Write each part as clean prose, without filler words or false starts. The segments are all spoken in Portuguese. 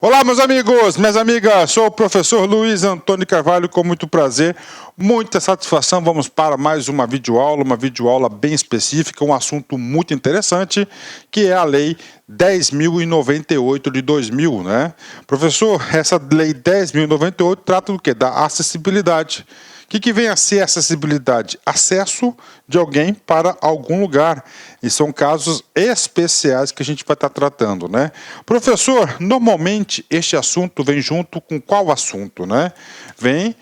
Olá, meus amigos, minhas amigas, sou o professor Luiz Antônio Carvalho, com muito prazer, muita satisfação. Vamos para mais uma videoaula bem específica, um assunto muito interessante, que é a Lei 10.098 de 2000, né? Professor, essa Lei 10.098 trata do quê? Da acessibilidade. O que vem a ser acessibilidade? Acesso de alguém para algum lugar. E são casos especiais que a gente vai estar tratando, né? Professor, normalmente este assunto vem junto com qual assunto, né? Vem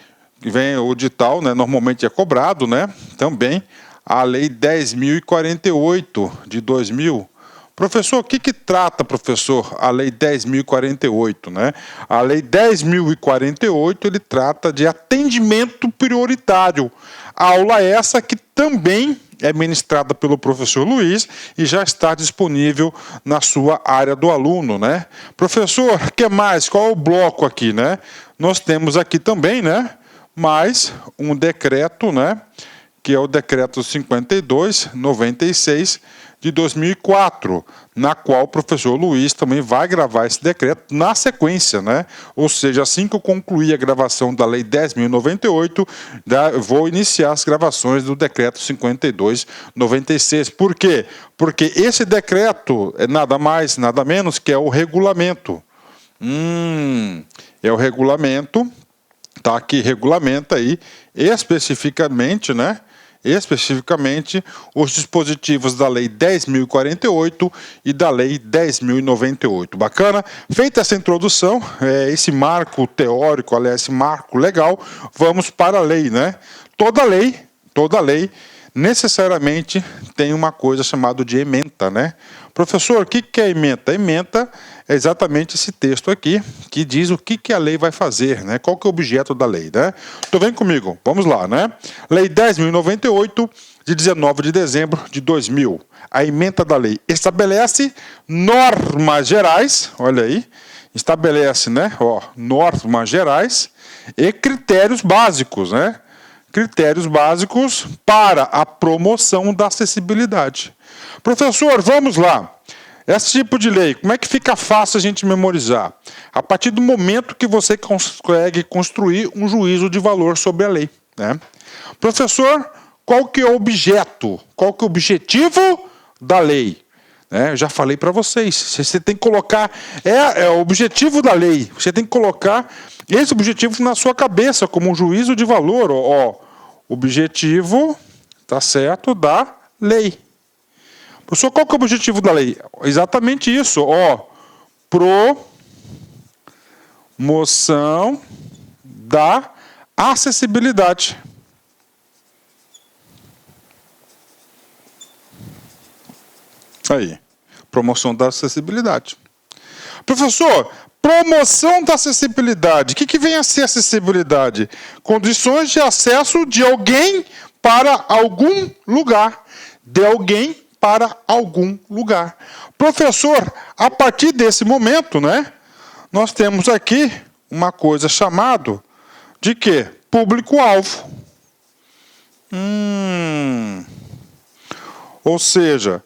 o edital, né? Normalmente é cobrado, né? Também a Lei 10.048 de 2000. Professor, o que trata, professor, a Lei 10.048, né? A Lei 10.048, ele trata de atendimento prioritário. Aula essa que também é ministrada pelo professor Luiz e já está disponível na sua área do aluno, né? Professor, o que mais? Qual é o bloco aqui, né? Nós temos aqui também, né? Mais um decreto, né? Que é o decreto 52/96 de 2004, na qual o professor Luiz também vai gravar esse decreto na sequência, né? Ou seja, assim que eu concluir a gravação da Lei 10.098, vou iniciar as gravações do decreto 52/96. Por quê? Porque esse decreto é nada mais, nada menos que é o regulamento. É o regulamento, tá? Que regulamenta aí especificamente, né? Os dispositivos da Lei 10.048 e da Lei 10.098. Bacana? Feita essa introdução, esse marco teórico, aliás, esse marco legal, vamos para a lei, né? Toda lei necessariamente tem uma coisa chamada de ementa, né? Professor, o que é ementa? Ementa é exatamente esse texto aqui, que diz o que a lei vai fazer, né? Qual que é o objeto da lei, né? Então vem comigo, vamos lá, né? Lei 10.098, de 19 de dezembro de 2000. A ementa da lei estabelece normas gerais, olha aí, estabelece, né? Normas gerais e critérios básicos, né? Critérios básicos para a promoção da acessibilidade. Professor, vamos lá. Esse tipo de lei, como é que fica fácil a gente memorizar? A partir do momento que você consegue construir um juízo de valor sobre a lei, né? Professor, qual que é o objeto? Qual que é o objetivo da lei? Eu já falei para vocês, você tem que colocar, o objetivo da lei, você tem que colocar esse objetivo na sua cabeça, como um juízo de valor, objetivo, tá certo, da lei. Professor, qual que é o objetivo da lei? Exatamente isso, promoção da acessibilidade. Aí, promoção da acessibilidade. Professor, promoção da acessibilidade. O que vem a ser acessibilidade? Condições de acesso de alguém para algum lugar. De alguém para algum lugar. Professor, a partir desse momento, né, nós temos aqui uma coisa chamada de quê? Público-alvo. Ou seja,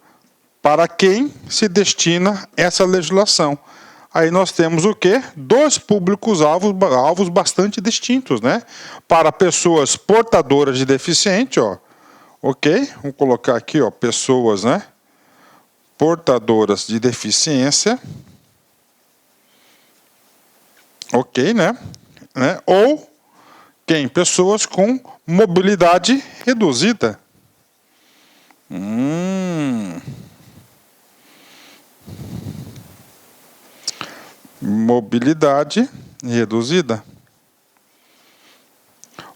para quem se destina essa legislação. Aí nós temos o quê? Dois públicos-alvos bastante distintos, né? Para pessoas portadoras de deficiente, ok? Vamos colocar aqui, pessoas, né? Portadoras de deficiência. Ok, né? Ou quem? Pessoas com mobilidade reduzida. Mobilidade reduzida.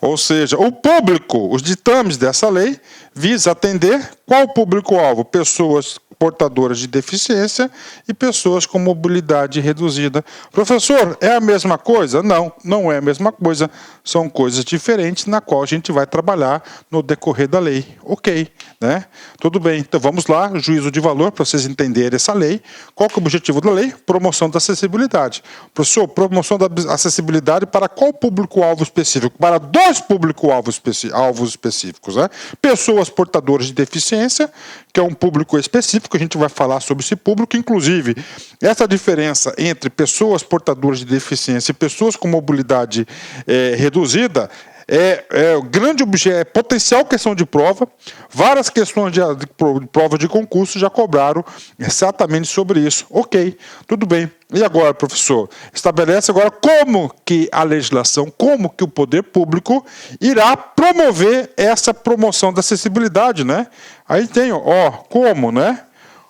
Ou seja, o público, os ditames dessa lei, visa atender qual público-alvo? Pessoas portadoras de deficiência e pessoas com mobilidade reduzida. Professor, é a mesma coisa? Não, não é a mesma coisa. São coisas diferentes na qual a gente vai trabalhar no decorrer da lei. Ok, né? Tudo bem, então vamos lá, juízo de valor, para vocês entenderem essa lei. Qual que é o objetivo da lei? Promoção da acessibilidade. Professor, promoção da acessibilidade para qual público-alvo específico? Para dois público-alvos específicos, né? Pessoas portadoras de deficiência, que é um público específico, específico, a gente vai falar sobre esse público, inclusive essa diferença entre pessoas portadoras de deficiência e pessoas com mobilidade reduzida grande objeto, potencial questão de prova. Várias questões de prova de concurso já cobraram exatamente sobre isso. Ok, tudo bem. E agora, professor, estabelece agora como que a legislação, como que o poder público irá promover essa promoção da acessibilidade, né? Aí tem, como, né?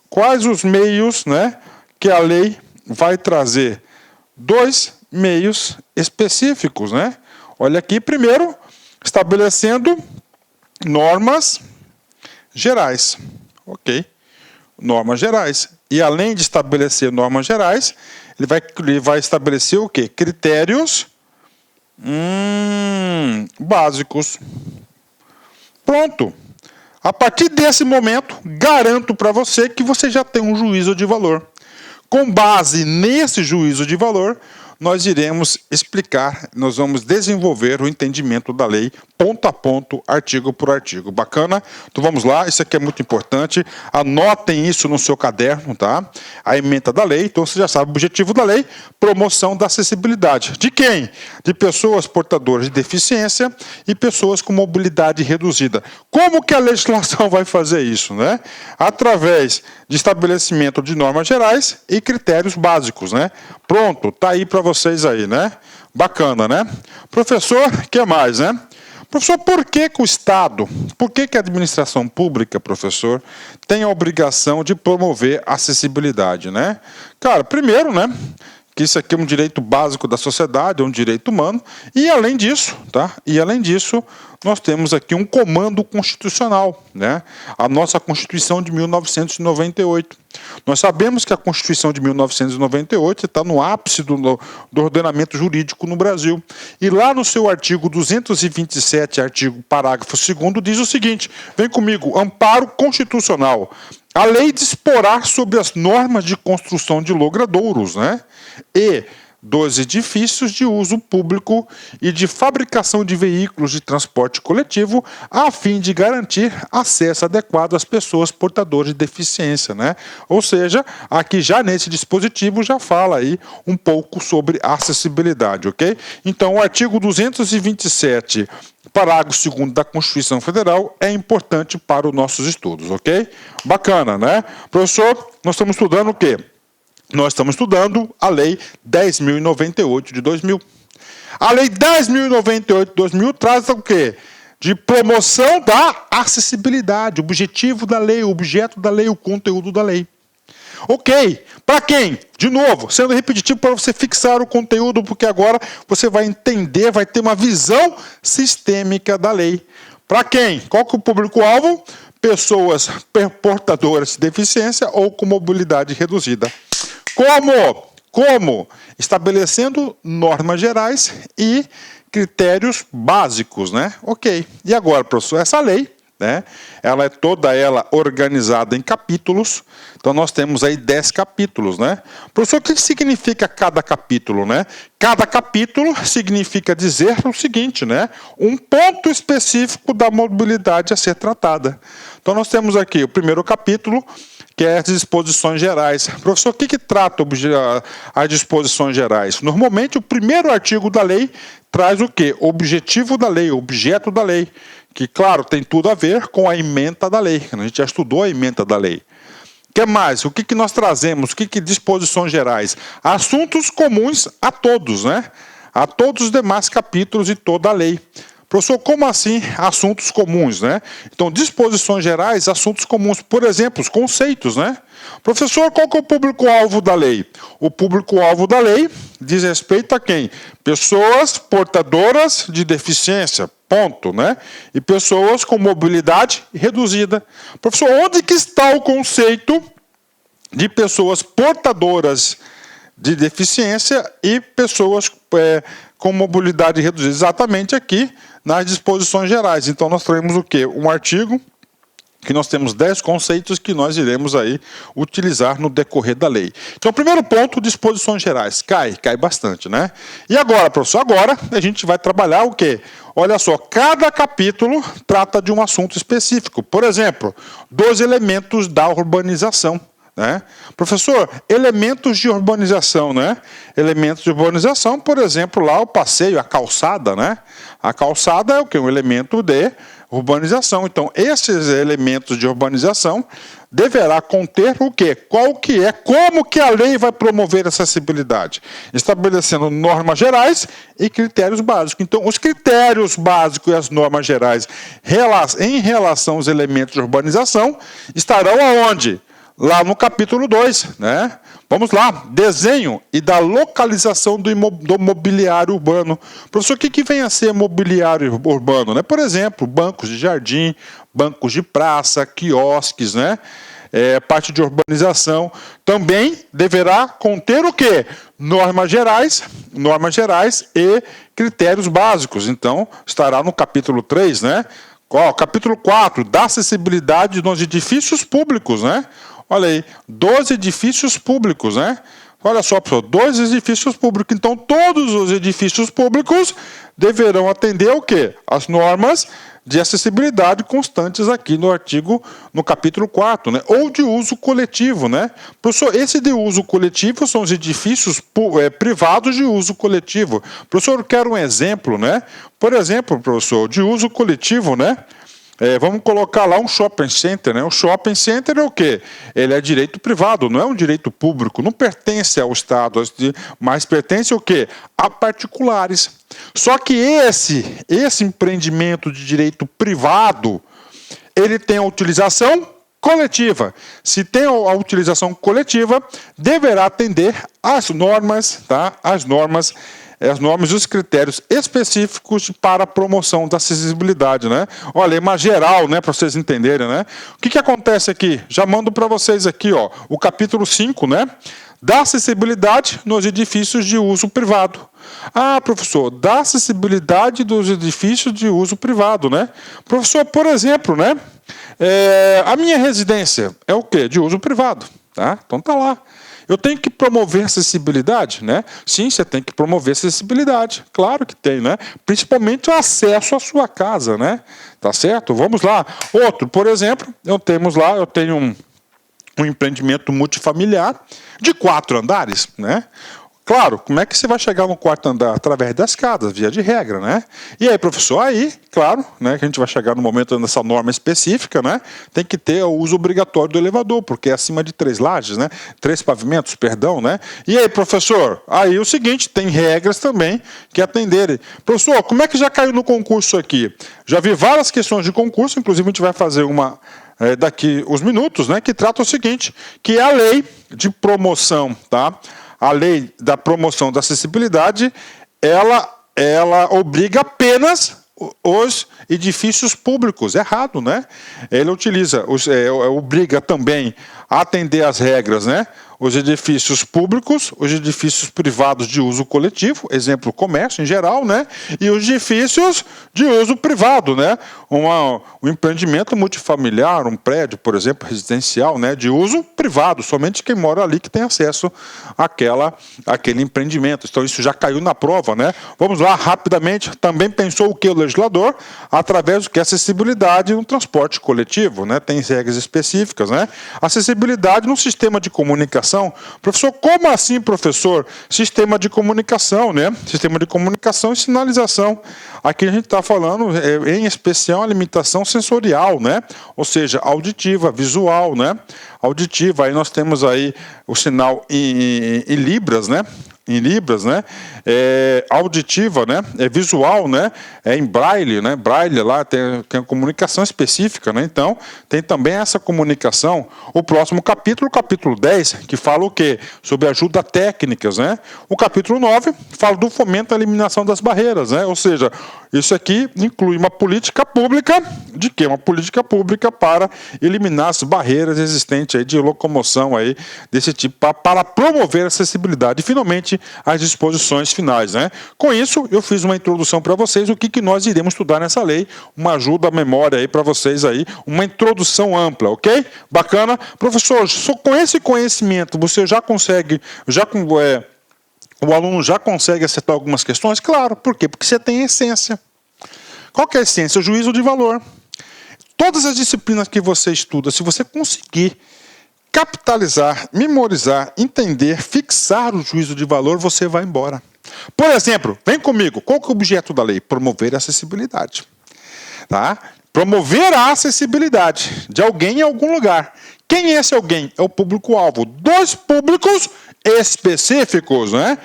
Quais os meios, né, que a lei vai trazer? 2 meios específicos, né? Olha aqui, primeiro, estabelecendo normas gerais. Ok, normas gerais. E além de estabelecer normas gerais, ele vai estabelecer o quê? Critérios básicos. Pronto. A partir desse momento, garanto para você que você já tem um juízo de valor. Com base nesse juízo de valor, nós iremos explicar, nós vamos desenvolver o entendimento da lei, ponto a ponto, artigo por artigo. Bacana? Então vamos lá, isso aqui é muito importante, anotem isso no seu caderno, tá? A ementa da lei, então você já sabe o objetivo da lei, promoção da acessibilidade. De quem? De pessoas portadoras de deficiência e pessoas com mobilidade reduzida. Como que a legislação vai fazer isso, né? Através de estabelecimento de normas gerais e critérios básicos, né? Pronto, tá aí para vocês aí, né? Bacana, né? Professor, o que mais, né? Professor, por que o Estado, por que a administração pública, professor, tem a obrigação de promover a acessibilidade, né? Cara, primeiro, né, que isso aqui é um direito básico da sociedade, é um direito humano, e além disso, tá? E além disso, nós temos aqui um comando constitucional, né? A nossa Constituição de 1998. Nós sabemos que a Constituição de 1998 está no ápice do ordenamento jurídico no Brasil. E lá no seu artigo 227, artigo parágrafo 2º, diz o seguinte, vem comigo, amparo constitucional. A lei disporá sobre as normas de construção de logradouros, né? E dos edifícios de uso público e de fabricação de veículos de transporte coletivo, a fim de garantir acesso adequado às pessoas portadoras de deficiência, né? Ou seja, aqui já nesse dispositivo já fala aí um pouco sobre acessibilidade, ok? Então, o artigo 227, parágrafo 2º da Constituição Federal é importante para os nossos estudos, ok? Bacana, né? Professor, nós estamos estudando o quê? Nós estamos estudando a Lei 10.098 de 2000. A Lei 10.098 de 2000 traz o quê? De promoção da acessibilidade, o objetivo da lei, o objeto da lei, o conteúdo da lei. Ok, para quem? De novo, sendo repetitivo para você fixar o conteúdo, porque agora você vai entender, vai ter uma visão sistêmica da lei. Para quem? Qual que é o público-alvo? Pessoas portadoras de deficiência ou com mobilidade reduzida. Como? Estabelecendo normas gerais e critérios básicos, né? Ok. E agora, professor, essa lei, né? Ela é toda ela organizada em capítulos. Então nós temos aí 10 capítulos, né? Professor, o que significa cada capítulo, né? Cada capítulo significa dizer o seguinte, né? Um ponto específico da mobilidade a ser tratada. Então nós temos aqui o primeiro capítulo, que é as disposições gerais. Professor, o que trata as disposições gerais? Normalmente, o primeiro artigo da lei traz o quê? O objetivo da lei, o objeto da lei, que, claro, tem tudo a ver com a ementa da lei. A gente já estudou a ementa da lei. O que mais? O que nós trazemos? O que disposições gerais? Assuntos comuns a todos, né? A todos os demais capítulos e toda a lei. Professor, como assim assuntos comuns, né? Então, disposições gerais, assuntos comuns. Por exemplo, os conceitos, né? Professor, qual que é o público-alvo da lei? O público-alvo da lei diz respeito a quem? Pessoas portadoras de deficiência, ponto, né? E pessoas com mobilidade reduzida. Professor, onde que está o conceito de pessoas portadoras de deficiência e pessoas com mobilidade reduzida? Exatamente aqui nas disposições gerais. Então, nós teremos o quê? Um artigo que nós temos 10 conceitos que nós iremos aí utilizar no decorrer da lei. Então, primeiro ponto, disposições gerais. Cai bastante, né? E agora, professor, agora a gente vai trabalhar o quê? Olha só, cada capítulo trata de um assunto específico. Por exemplo, dos elementos da urbanização. Né? Professor, elementos de urbanização, né? Elementos de urbanização, por exemplo, lá o passeio, a calçada, né? A calçada é o que? Um elemento de urbanização. Então, esses elementos de urbanização deverá conter o quê? Qual que é, como que a lei vai promover a acessibilidade? Estabelecendo normas gerais e critérios básicos. Então, os critérios básicos e as normas gerais em relação aos elementos de urbanização estarão aonde? Lá no capítulo 2, né? Vamos lá, desenho e da localização do mobiliário urbano. Professor, o que vem a ser mobiliário urbano? Né? Por exemplo, bancos de jardim, bancos de praça, quiosques, né? Parte de urbanização. Também deverá conter o quê? Normas gerais e critérios básicos. Então, estará no capítulo 3, né? Capítulo 4, da acessibilidade nos edifícios públicos, né? Olha aí, 12 edifícios públicos, né? Olha só, pessoal, 12 edifícios públicos. Então, todos os edifícios públicos deverão atender o quê? As normas de acessibilidade constantes aqui no capítulo 4, né? Ou de uso coletivo, né? Professor, esse de uso coletivo são os edifícios privados de uso coletivo. Professor, eu quero um exemplo, né? Por exemplo, professor, de uso coletivo, né? Vamos colocar lá um shopping center, né? O shopping center é o quê? Ele é direito privado, não é um direito público, não pertence ao Estado, mas pertence o quê? A particulares. Só que esse empreendimento de direito privado, ele tem a utilização coletiva. Se tem a utilização coletiva, deverá atender às normas, tá? As normas e os critérios específicos para a promoção da acessibilidade, né? Olha, uma geral, né, para vocês entenderem, né? O que acontece aqui? Já mando para vocês aqui, ó, o capítulo 5, né? Da acessibilidade nos edifícios de uso privado. Ah, professor, da acessibilidade dos edifícios de uso privado, né? Professor, por exemplo, né? A minha residência é o quê? De uso privado, tá? Então tá lá. Eu tenho que promover acessibilidade, né? Sim, você tem que promover acessibilidade. Claro que tem, né? Principalmente o acesso à sua casa, né? Tá certo? Vamos lá. Outro, por exemplo, eu tenho um empreendimento multifamiliar de 4 andares, né? Claro, como é que você vai chegar no 4º andar? Através das escadas, via de regra, né? E aí, professor, aí, claro, né, que a gente vai chegar no momento dessa norma específica, né? Tem que ter o uso obrigatório do elevador, porque é acima de 3 lajes, né? 3 pavimentos, perdão, né? E aí, professor, aí o seguinte, tem regras também que atenderem. Professor, como é que já caiu no concurso aqui? Já vi várias questões de concurso, inclusive a gente vai fazer uma daqui uns minutos, né? Que trata o seguinte, que é a lei de promoção, tá? A lei da promoção da acessibilidade, ela obriga apenas os edifícios públicos. Errado, né? Ele obriga também a atender às regras, né? Os edifícios públicos, os edifícios privados de uso coletivo, exemplo, comércio em geral, né? E os edifícios de uso privado, né? Um empreendimento multifamiliar, um prédio, por exemplo, residencial, né? De uso privado, somente quem mora ali que tem acesso àquele empreendimento. Então, isso já caiu na prova, né? Vamos lá, rapidamente. Também pensou o que o legislador? Através do que? Acessibilidade no transporte coletivo, né? Tem regras específicas, né? Acessibilidade no sistema de comunicação. Professor, como assim, professor? Sistema de comunicação, né? Sistema de comunicação e sinalização. Aqui a gente está falando, em especial, a limitação sensorial, né? Ou seja, auditiva, visual, né? Auditiva, aí nós temos aí o sinal em Libras, né? Em Libras, né? Auditiva, né? Visual, né? Em Braille, né? Braille lá tem a comunicação específica, né? Então, tem também essa comunicação. O próximo capítulo, capítulo 10, que fala o quê? Sobre ajuda técnicas, né? O capítulo 9 fala do fomento à eliminação das barreiras, né? Ou seja, isso aqui inclui uma política pública, de quê? Uma política pública para eliminar as barreiras existentes ambiente aí de locomoção aí desse tipo para promover a acessibilidade. E, finalmente, as disposições finais, né? Com isso, eu fiz uma introdução para vocês, o que nós iremos estudar nessa lei, uma ajuda à memória aí para vocês aí, uma introdução ampla, ok? Bacana? Professor, com esse conhecimento, você já consegue, o aluno já consegue acertar algumas questões? Claro, por quê? Porque você tem a essência. Qual que é a essência? O juízo de valor. Todas as disciplinas que você estuda, se você conseguir capitalizar, memorizar, entender, fixar o juízo de valor, você vai embora. Por exemplo, vem comigo, qual que é o objeto da lei? Promover a acessibilidade. Tá? Promover a acessibilidade de alguém em algum lugar. Quem é esse alguém? É o público-alvo. Dois públicos específicos, né?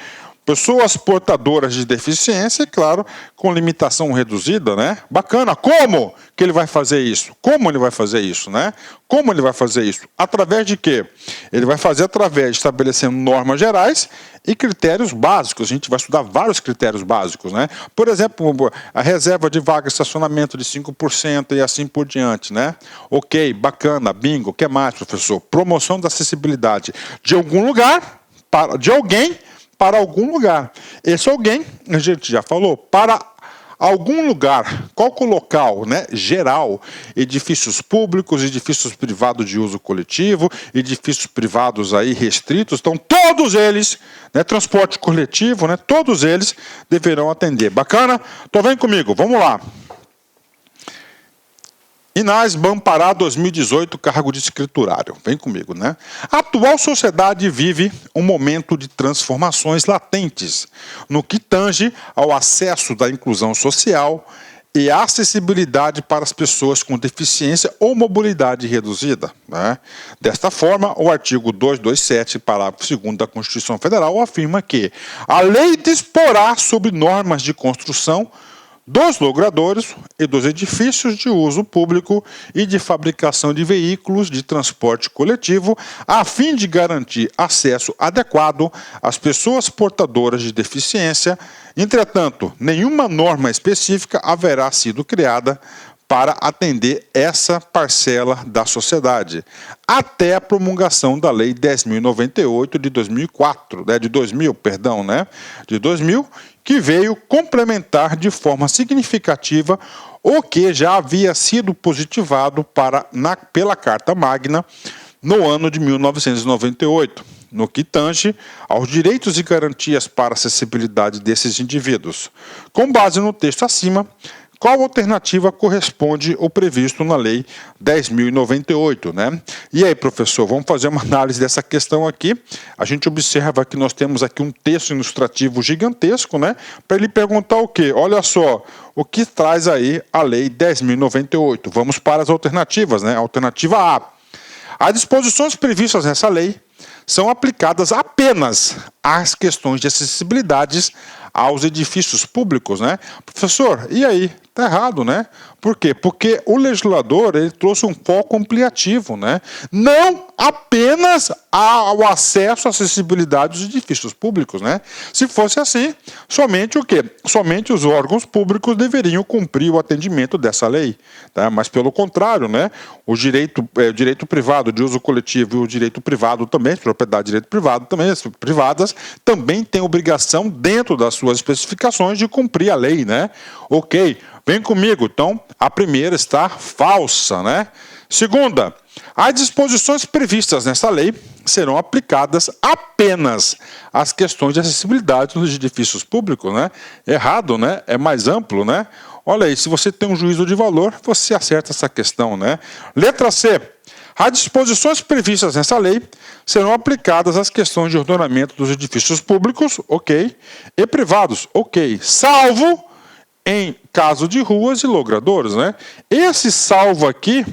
Pessoas portadoras de deficiência, claro, com limitação reduzida, né? Bacana. Como que ele vai fazer isso? Como ele vai fazer isso, né? Como ele vai fazer isso? Através de quê? Ele vai fazer através de estabelecendo normas gerais e critérios básicos. A gente vai estudar vários critérios básicos, né? Por exemplo, a reserva de vaga de estacionamento de 5% e assim por diante, né? Ok, bacana, bingo. O que mais, professor? Promoção da acessibilidade de algum lugar, de alguém para algum lugar. Esse alguém, a gente já falou, para algum lugar. Qual que é o local, né? Geral. Edifícios públicos, edifícios privados de uso coletivo, edifícios privados aí restritos. Então, todos eles, né? Transporte coletivo, né? Todos eles deverão atender. Bacana? Então, vem comigo, vamos lá. INASBAN Pará 2018, cargo de escriturário. Vem comigo, né? A atual sociedade vive um momento de transformações latentes no que tange ao acesso da inclusão social e à acessibilidade para as pessoas com deficiência ou mobilidade reduzida, né? Desta forma, o artigo 227, parágrafo 2º da Constituição Federal afirma que a lei disporá sobre normas de construção dos logradouros e dos edifícios de uso público e de fabricação de veículos de transporte coletivo, a fim de garantir acesso adequado às pessoas portadoras de deficiência. Entretanto, nenhuma norma específica haverá sido criada para atender essa parcela da sociedade, até a promulgação da Lei 10.098 de 2004, de 2000, que veio complementar de forma significativa o que já havia sido positivado pela Carta Magna no ano de 1998, no que tange aos direitos e garantias para a acessibilidade desses indivíduos. Com base no texto acima, qual alternativa corresponde ao previsto na Lei 10.098, né? E aí, professor, vamos fazer uma análise dessa questão aqui. A gente observa que nós temos aqui um texto ilustrativo gigantesco, né? Para ele perguntar o quê? Olha só, o que traz aí a Lei 10.098? Vamos para as alternativas, né? Alternativa A. As disposições previstas nessa lei são aplicadas apenas às questões de acessibilidade aos edifícios públicos, né? Professor, e aí? Está errado, né? Por quê? Porque o legislador ele trouxe um foco ampliativo, né? Não apenas ao acesso à acessibilidade dos edifícios públicos, né? Se fosse assim, somente o quê? Somente os órgãos públicos deveriam cumprir o atendimento dessa lei, tá? Mas pelo contrário, né? O direito privado de uso coletivo e o direito privado também, propriedade de direito privado também, as privadas também têm obrigação dentro das suas especificações de cumprir a lei, né? Ok. Vem comigo, então, a primeira está falsa, né? Segunda, as disposições previstas nessa lei serão aplicadas apenas às questões de acessibilidade nos edifícios públicos, né? Errado, né? É mais amplo, né? Olha aí, se você tem um juízo de valor, você acerta essa questão, né? Letra C. As disposições previstas nessa lei serão aplicadas às questões de ordenamento dos edifícios públicos, ok, e privados, ok, salvo em caso de ruas e logradouros, né? Esse salvo aqui,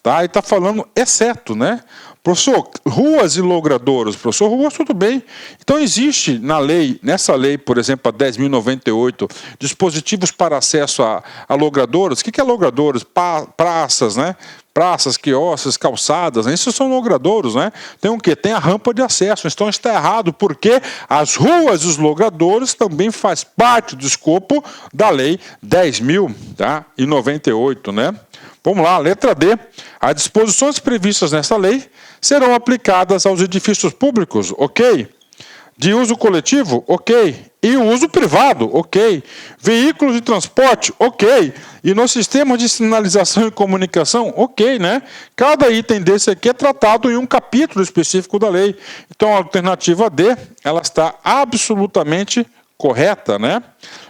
tá? Ele está falando exceto, né? Professor, ruas e logradouros, professor, ruas tudo bem. Então existe na lei, nessa lei, por exemplo, a 10.098, dispositivos para acesso a logradouros. O que é logradouros? Praças, né? Praças, quiosques, calçadas, né? Isso são logradouros, né? Tem o quê? Tem a rampa de acesso. Então está errado, porque as ruas e os logradouros também faz parte do escopo da lei 10.098, né? Vamos lá, letra D. As disposições previstas nesta lei serão aplicadas aos edifícios públicos, ok? De uso coletivo, ok. E o uso privado, ok. Veículos de transporte, ok. E no sistema de sinalização e comunicação, ok, né? Cada item desse aqui é tratado em um capítulo específico da lei. Então, a alternativa D, ela está absolutamente correta, né?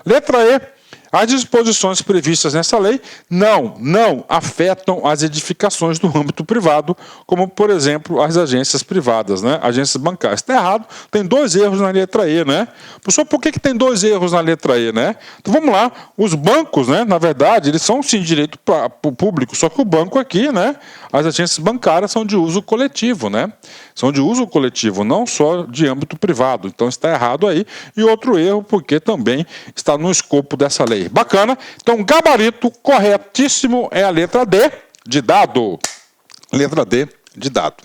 Letra E. As disposições previstas nessa lei não afetam as edificações do âmbito privado, como, por exemplo, as agências privadas, né? Agências bancárias. Está errado, tem 2 erros na letra E, né? Professor, por que tem 2 erros na letra E, né? Então vamos lá, os bancos, né? Na verdade, eles são sim direito público, só que o banco aqui, né? As agências bancárias são de uso coletivo, né? São de uso coletivo, não só de âmbito privado. Então está errado aí. E outro erro, porque também está no escopo dessa lei. Bacana. Então, gabarito corretíssimo é a letra D de dado. Letra D de dado.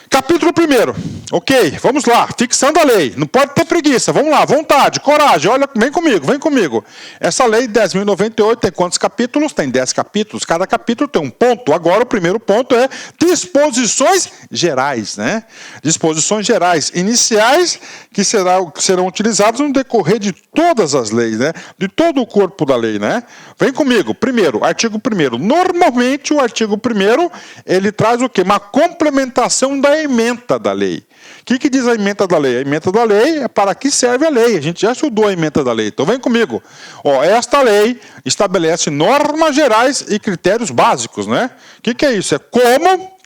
Capítulo 1º. Ok, vamos lá. Fixando a lei. Não pode ter preguiça. Vamos lá, vontade, coragem. Olha, vem comigo, vem comigo. Essa lei 10.098 tem quantos capítulos? Tem 10 capítulos. Cada capítulo tem um ponto. Agora o primeiro ponto é disposições gerais, né? Disposições gerais iniciais que serão utilizadas no decorrer de todas as leis, né? De todo o corpo da lei, né? Vem comigo. Primeiro, artigo 1º. Normalmente o artigo 1º, ele traz o quê? Uma complementação da ementa da lei. O que diz a ementa da lei? A ementa da lei é para que serve a lei. A gente já estudou a ementa da lei. Então vem comigo. Ó, esta lei estabelece normas gerais e critérios básicos, né? O que é isso? É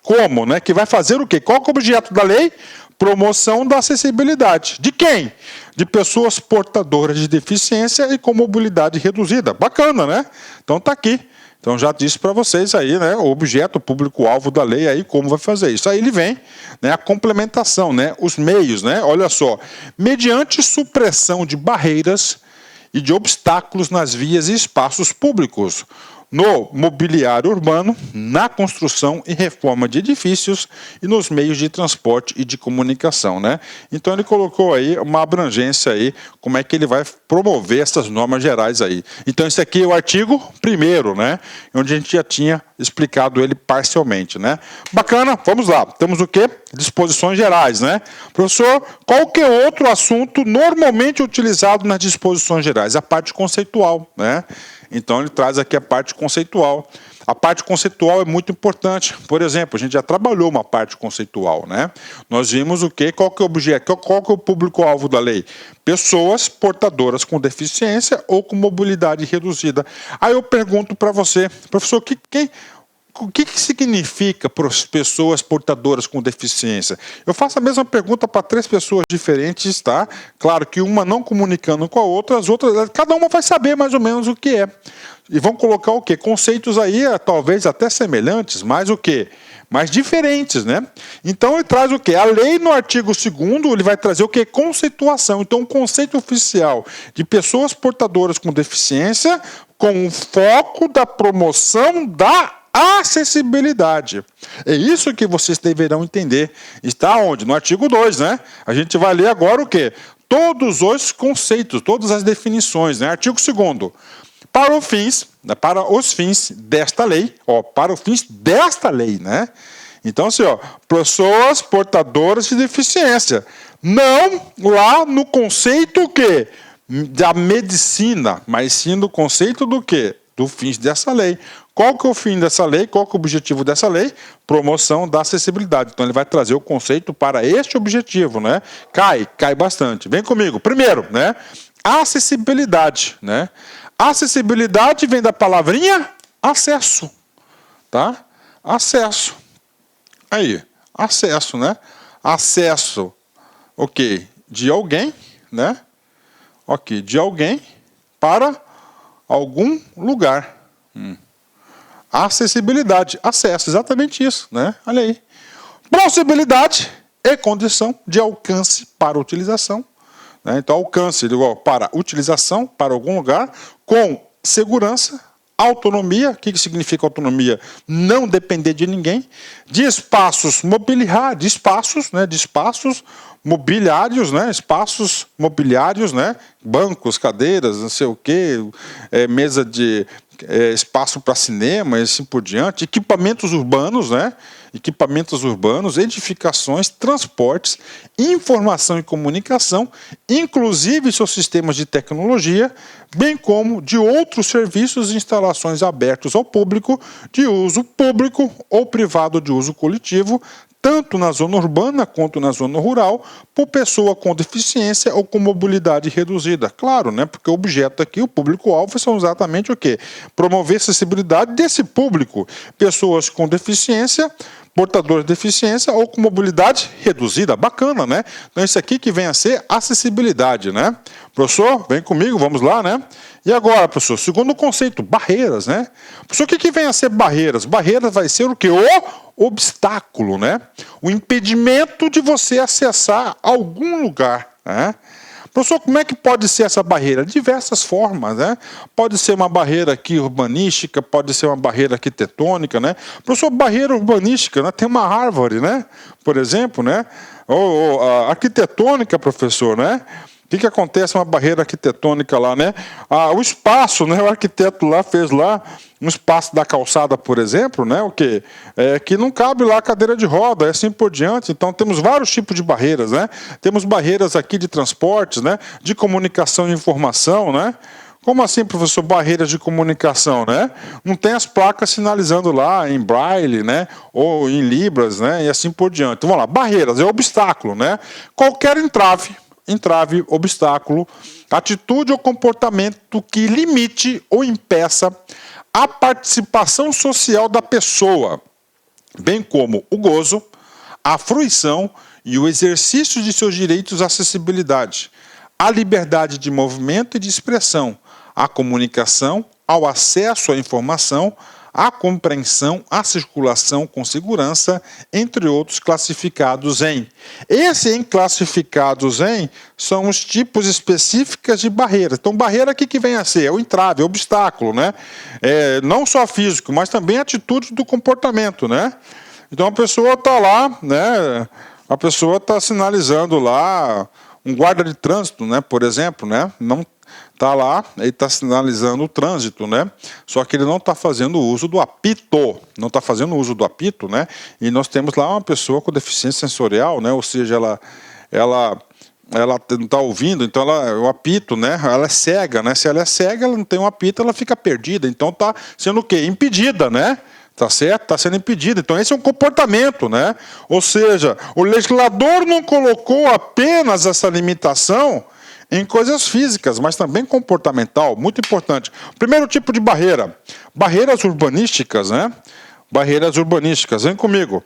como, né? Que vai fazer o quê? Qual é o objeto da lei? Promoção da acessibilidade. De quem? De pessoas portadoras de deficiência e com mobilidade reduzida. Bacana, né? Então tá aqui. Então já disse para vocês aí, né, o objeto, o público-alvo da lei aí, como vai fazer isso. Aí ele vem, né, a complementação, né, os meios, né, olha só, mediante supressão de barreiras e de obstáculos nas vias e espaços públicos, no mobiliário urbano, na construção e reforma de edifícios e nos meios de transporte e de comunicação, né? Então ele colocou aí uma abrangência aí, como é que ele vai promover essas normas gerais aí. Então esse aqui é o artigo 1º, né? Onde a gente já tinha explicado ele parcialmente, né? Bacana, vamos lá. Temos o quê? Disposições gerais, né? Professor, qualquer outro assunto normalmente utilizado nas disposições gerais? A parte conceitual, né? Então ele traz aqui a parte conceitual. A parte conceitual é muito importante. Por exemplo, a gente já trabalhou uma parte conceitual, né? Nós vimos o quê? Qual que é o objeto? Qual que é o público-alvo da lei? Pessoas portadoras com deficiência ou com mobilidade reduzida. Aí eu pergunto para você, professor, o que significa para as pessoas portadoras com deficiência? Eu faço a mesma pergunta para 3 pessoas diferentes, tá? Claro que uma não comunicando com a outra, as outras, cada uma vai saber mais ou menos o que é. E vão colocar o quê? Conceitos aí, talvez até semelhantes, mas o quê? Mais diferentes, né? Então ele traz o quê? A lei no artigo 2º, ele vai trazer o quê? Conceituação. Então o conceito oficial de pessoas portadoras com deficiência com o foco da promoção da acessibilidade. É isso que vocês deverão entender. Está onde? No artigo 2, né? A gente vai ler agora o quê? Todos os conceitos, todas as definições, né? Artigo 2º. Para os fins desta lei, ó, para os fins desta lei, né? Então, assim, ó, pessoas portadoras de deficiência. Não lá no conceito o quê? Da medicina, mas sim no conceito do quê? Do fins dessa lei. Qual que é o fim dessa lei? Qual que é o objetivo dessa lei? Promoção da acessibilidade. Então ele vai trazer o conceito para este objetivo, né? Cai bastante. Vem comigo. Primeiro, né? Acessibilidade, né? Acessibilidade vem da palavrinha acesso, tá? Acesso. Aí, acesso, né? Acesso, ok, de alguém, né? Ok, de alguém para algum lugar. Acessibilidade, acesso, exatamente isso, né? Olha aí. Possibilidade e condição de alcance para utilização. Né? Então, alcance igual para utilização, para algum lugar, com segurança, autonomia. O que significa autonomia? Não depender de ninguém. De espaços mobiliários, de espaços mobiliários, né? Espaços mobiliários, né? Bancos, cadeiras, não sei o quê, mesa de espaço para cinema e assim por diante, equipamentos urbanos, né? Equipamentos urbanos, edificações, transportes, informação e comunicação, inclusive seus sistemas de tecnologia, bem como de outros serviços e instalações abertos ao público, de uso público ou privado de uso coletivo, tanto na zona urbana quanto na zona rural, por pessoa com deficiência ou com mobilidade reduzida. Claro, né? Porque o objeto aqui, o público-alvo, são exatamente o quê? Promover a acessibilidade desse público. Pessoas com deficiência, portadores de deficiência ou com mobilidade reduzida. Bacana, né? Então, isso aqui que vem a ser acessibilidade, né? Professor, vem comigo, vamos lá, né? E agora, professor, segundo o conceito, barreiras, né? Professor, o que vem a ser barreiras? Barreiras vai ser o quê? O obstáculo, né? O impedimento de você acessar algum lugar, né? Professor, como é que pode ser essa barreira? De diversas formas, né? Pode ser uma barreira aqui urbanística, pode ser uma barreira arquitetônica, né? Professor, barreira urbanística, né? Tem uma árvore, né? Por exemplo, né? Ou a arquitetônica, professor, né? O que acontece uma barreira arquitetônica lá, né? O espaço, né? O arquiteto lá fez lá um espaço da calçada, por exemplo, né? O que que não cabe lá a cadeira de roda, e assim por diante. Então temos vários tipos de barreiras, né? Temos barreiras aqui de transportes, né? De comunicação e informação, né? Como assim, professor, barreiras de comunicação, né? Não tem as placas sinalizando lá em braille, né? Ou em libras, né? E assim por diante. Então, vamos lá, barreiras é obstáculo, né? Qualquer entrave, obstáculo, atitude ou comportamento que limite ou impeça a participação social da pessoa, bem como o gozo, a fruição e o exercício de seus direitos à acessibilidade, à liberdade de movimento e de expressão, à comunicação, ao acesso à informação, à compreensão, à circulação com segurança, entre outros classificados em. Esse em classificados em são os tipos específicos de barreiras. Então, barreira aqui que vem a ser? É o entrave, é o obstáculo, né? Não só físico, mas também atitude do comportamento, né? Então, a pessoa está lá, né? A pessoa está sinalizando lá, um guarda de trânsito, né? Por exemplo, né? Não está lá, ele está sinalizando o trânsito, né? Só que ele não está fazendo uso do apito, não está fazendo uso do apito, né? E nós temos lá uma pessoa com deficiência sensorial, né? Ou seja, ela não está ouvindo, então o apito, né? Ela é cega, né? Se ela é cega, ela não tem um apito, ela fica perdida. Então está sendo o quê? Impedida, né? Tá certo? Está sendo impedida. Então esse é um comportamento, né? Ou seja, o legislador não colocou apenas essa limitação em coisas físicas, mas também comportamental, muito importante. Primeiro tipo de barreira, barreiras urbanísticas, né? Barreiras urbanísticas, vem comigo.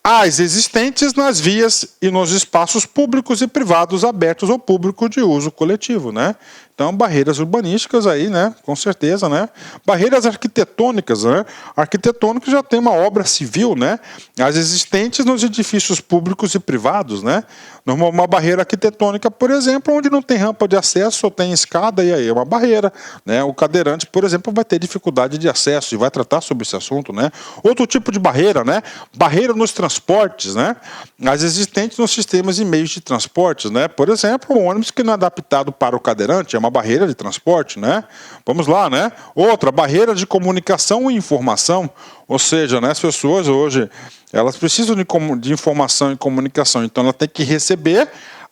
As existentes nas vias e nos espaços públicos e privados abertos ao público de uso coletivo, né? Então, barreiras urbanísticas aí, né? Com certeza, né? Barreiras arquitetônicas, né? Arquitetônicas já tem uma obra civil, né? As existentes nos edifícios públicos e privados, né? Uma barreira arquitetônica, por exemplo, onde não tem rampa de acesso, só tem escada, e aí é uma barreira, né? O cadeirante, por exemplo, vai ter dificuldade de acesso e vai tratar sobre esse assunto, né? Outro tipo de barreira, né? Barreira nos transportes, né? As existentes nos sistemas e meios de transportes, né? Por exemplo, um ônibus que não é adaptado para o cadeirante é uma barreira de transporte, né? Vamos lá, né? Outra, barreira de comunicação e informação, ou seja, né, as pessoas hoje, elas precisam de informação e comunicação, então ela tem que receber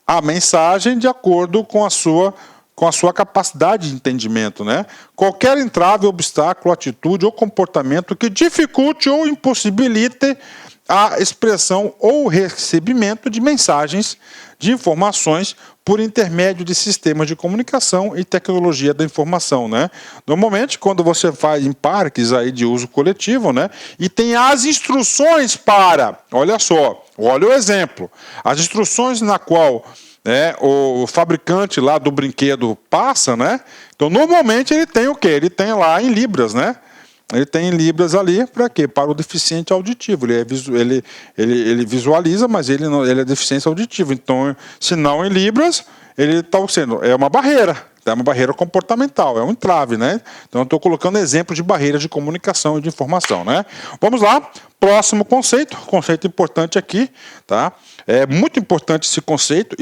a mensagem de acordo com a sua capacidade de entendimento, né? Qualquer entrave, obstáculo, atitude ou comportamento que dificulte ou impossibilite a expressão ou recebimento de mensagens, de informações por intermédio de sistemas de comunicação e tecnologia da informação, né? Normalmente, quando você faz em parques aí de uso coletivo, né? E tem as instruções para, olha só, olha o exemplo, as instruções na qual o fabricante lá do brinquedo passa, né? Então, normalmente ele tem o quê? Ele tem lá em libras, né? Ele tem libras ali para quê? Para o deficiente auditivo. Ele visualiza, mas ele é deficiente auditivo. Então, se não em libras, ele está sendo uma barreira, É uma barreira comportamental, é um entrave, né? Então eu estou colocando exemplos de barreiras de comunicação e de informação, né? Vamos lá, próximo conceito importante aqui, tá? É muito importante esse conceito.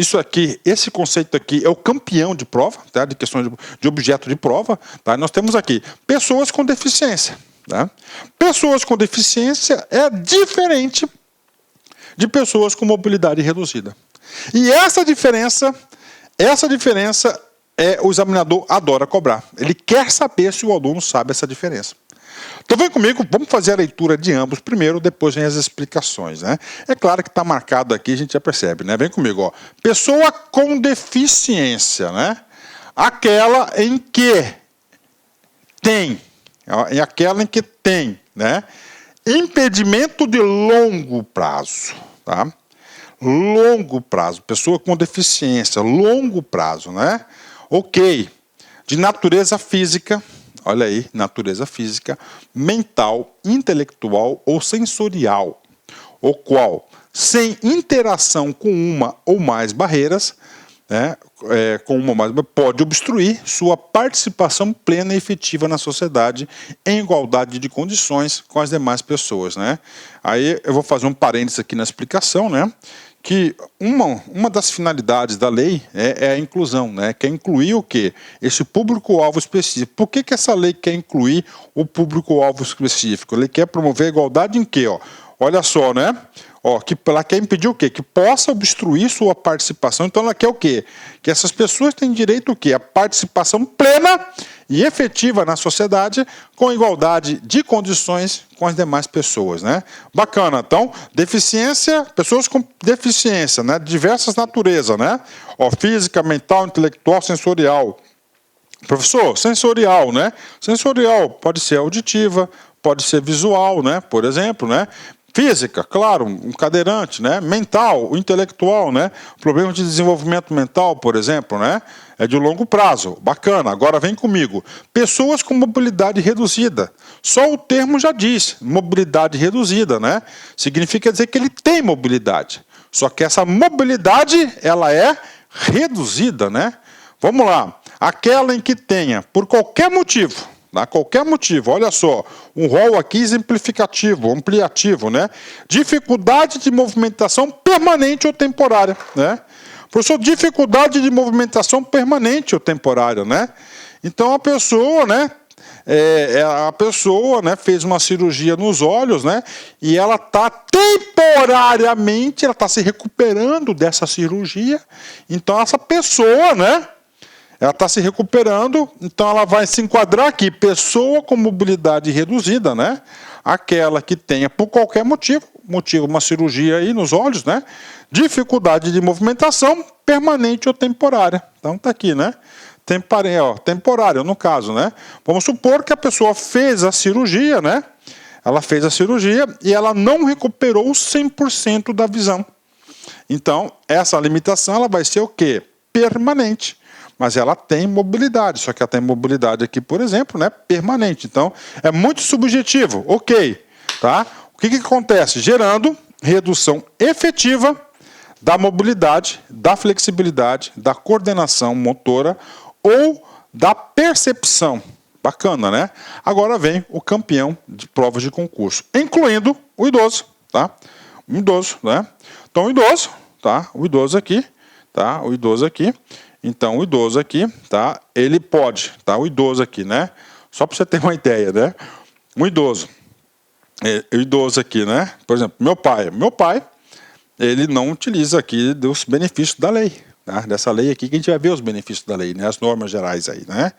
Esse conceito aqui é o campeão de prova, tá? De questões de objeto de prova, tá? Nós temos aqui pessoas com deficiência, tá? Pessoas com deficiência é diferente de pessoas com mobilidade reduzida. E essa diferença o examinador adora cobrar. Ele quer saber se o aluno sabe essa diferença. Então vem comigo, vamos fazer a leitura de ambos primeiro, depois vem as explicações, né? É claro que está marcado aqui, a gente já percebe, né? Vem comigo, ó. Pessoa com deficiência, né? Aquela em que tem, né? Impedimento de longo prazo, tá? Longo prazo, pessoa com deficiência, longo prazo, né? Ok, de natureza física, olha aí, natureza física, mental, intelectual ou sensorial, o qual, sem interação com uma ou mais barreiras, né, pode obstruir sua participação plena e efetiva na sociedade em igualdade de condições com as demais pessoas, né? Aí eu vou fazer um parênteses aqui na explicação, né? Que uma das finalidades da lei é a inclusão, né? Quer incluir o quê? Esse público-alvo específico. Por que essa lei quer incluir o público-alvo específico? Ele quer promover a igualdade em quê? Ó? Olha só, né? Ó, que ela quer impedir o quê? Que possa obstruir sua participação. Então ela quer o quê? Que essas pessoas têm direito o quê? A participação plena e efetiva na sociedade com igualdade de condições com as demais pessoas, né? Bacana. Então, deficiência, pessoas com deficiência, né? Diversas naturezas, né? Ó, física, mental, intelectual, sensorial. Professor, sensorial, né? Sensorial pode ser auditiva, pode ser visual, né? Por exemplo, né? Física, claro, um cadeirante, né? Mental, intelectual, né? Problemas de desenvolvimento mental, por exemplo, né? É de longo prazo, bacana. Agora vem comigo. Pessoas com mobilidade reduzida. Só o termo já diz, mobilidade reduzida, né? Significa dizer que ele tem mobilidade. Só que essa mobilidade, ela é reduzida, né? Vamos lá. Aquela em que tenha, por qualquer motivo, olha só, um rol aqui exemplificativo, ampliativo, né? Dificuldade de movimentação permanente ou temporária, né? Professor, dificuldade de movimentação permanente ou temporária, né? Então a pessoa, né? Fez uma cirurgia nos olhos, né? E ela está temporariamente, ela está se recuperando dessa cirurgia. Então essa pessoa, né? Ela está se recuperando, então ela vai se enquadrar aqui, pessoa com mobilidade reduzida, né? Aquela que tenha, por qualquer motivo, uma cirurgia aí nos olhos, né? Dificuldade de movimentação permanente ou temporária. Então está aqui, né? Temporária, no caso, né? Vamos supor que a pessoa fez a cirurgia, né? Ela fez a cirurgia e ela não recuperou 100% da visão. Então, essa limitação ela vai ser o quê? Permanente. Mas ela tem mobilidade, só que ela tem mobilidade aqui, por exemplo, né, permanente. Então, é muito subjetivo. Ok, tá? O que acontece? Gerando redução efetiva da mobilidade, da flexibilidade, da coordenação motora ou da percepção. Bacana, né? Agora vem o campeão de provas de concurso, incluindo o idoso, tá? O idoso, né? Então, o idoso, tá? O idoso aqui, tá? O idoso aqui. Então, o idoso aqui, tá? Ele pode, tá? O idoso aqui, né? Só para você ter uma ideia, né? O idoso aqui, né? Por exemplo, meu pai, ele não utiliza aqui dos benefícios da lei, tá? Dessa lei aqui que a gente vai ver os benefícios da lei, né? As normas gerais aí, né?